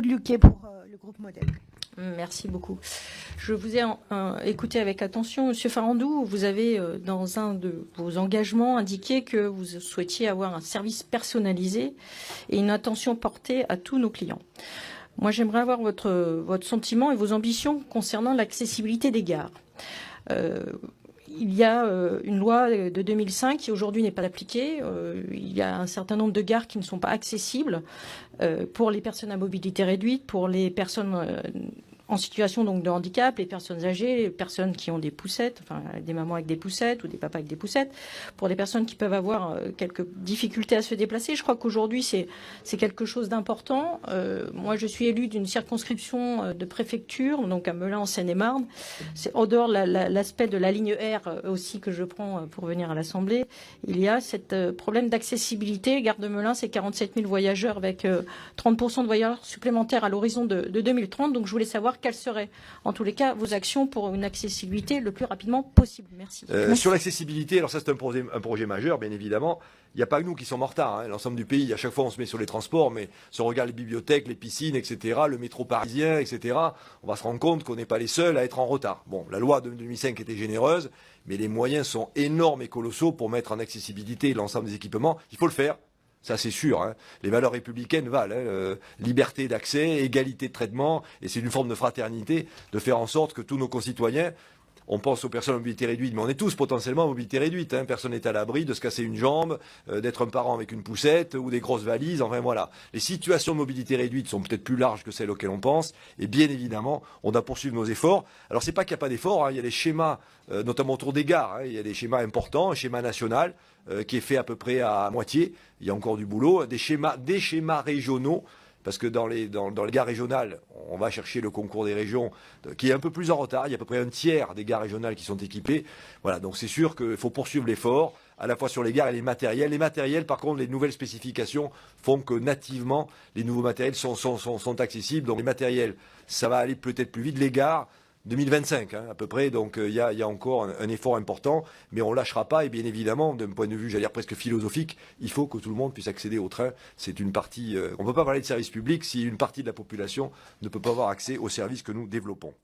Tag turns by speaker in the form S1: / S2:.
S1: Aude Luquet pour le groupe Modèle.
S2: Merci beaucoup. Je vous ai écouté avec attention. Monsieur Farandou, vous avez, dans un de vos engagements, indiqué que vous souhaitiez avoir un service personnalisé et une attention portée à tous nos clients. Moi, j'aimerais avoir votre sentiment et vos ambitions concernant l'accessibilité des gares. Il y a une loi de 2005 qui aujourd'hui n'est pas appliquée. Il y a un certain nombre de gares qui ne sont pas accessibles pour les personnes à mobilité réduite, pour les personnes en situation donc de handicap, les personnes âgées, les personnes qui ont des poussettes, enfin des mamans avec des poussettes ou des papas avec des poussettes, pour les personnes qui peuvent avoir quelques difficultés à se déplacer. Je crois qu'aujourd'hui c'est quelque chose d'important. Moi je suis élue d'une circonscription de préfecture, donc à Melun en Seine-et-Marne. C'est en dehors l'aspect de la ligne R aussi que je prends pour venir à l'Assemblée. Il y a ce problème d'accessibilité. Gare de Melun, c'est 47 000 voyageurs avec 30% de voyageurs supplémentaires à l'horizon de 2030. Donc je voulais savoir quelles seraient, en tous les cas, vos actions pour une accessibilité le plus rapidement possible. Merci.
S3: Sur l'accessibilité, alors ça c'est un projet majeur, bien évidemment. Il n'y a pas que nous qui sommes en retard. Hein. L'ensemble du pays, à chaque fois on se met sur les transports, mais si on regarde les bibliothèques, les piscines, etc., le métro parisien, etc., on va se rendre compte qu'on n'est pas les seuls à être en retard. Bon, la loi de 2005 était généreuse, mais les moyens sont énormes et colossaux pour mettre en accessibilité l'ensemble des équipements. Il faut le faire. Ça, c'est sûr. Hein. Les valeurs républicaines valent. Hein. Liberté d'accès, égalité de traitement. Et c'est une forme de fraternité de faire en sorte que tous nos concitoyens, on pense aux personnes à mobilité réduite, mais on est tous potentiellement à mobilité réduite. Hein. Personne n'est à l'abri de se casser une jambe, d'être un parent avec une poussette ou des grosses valises. Enfin voilà. Les situations de mobilité réduite sont peut-être plus larges que celles auxquelles on pense. Et bien évidemment, on doit poursuivre nos efforts. Alors c'est pas qu'il n'y a pas d'efforts. Hein. Il y a des schémas, notamment autour des gares. Hein. Il y a des schémas importants, un schéma national qui est fait à peu près à moitié. Il y a encore du boulot. Des schémas régionaux. Parce que dans les gares régionales, on va chercher le concours des régions qui est un peu plus en retard. Il y a à peu près un tiers des gares régionales qui sont équipées. Voilà, donc c'est sûr qu'il faut poursuivre l'effort, à la fois sur les gares et les matériels. Les matériels, par contre, les nouvelles spécifications font que nativement, les nouveaux matériels sont accessibles. Donc les matériels, ça va aller peut-être plus vite. Les gares, 2025 hein, à peu près, donc il y a encore un effort important, mais on ne lâchera pas, et bien évidemment, d'un point de vue, j'allais dire presque philosophique, il faut que tout le monde puisse accéder au train. C'est une partie, on ne peut pas parler de service public si une partie de la population ne peut pas avoir accès aux services que nous développons.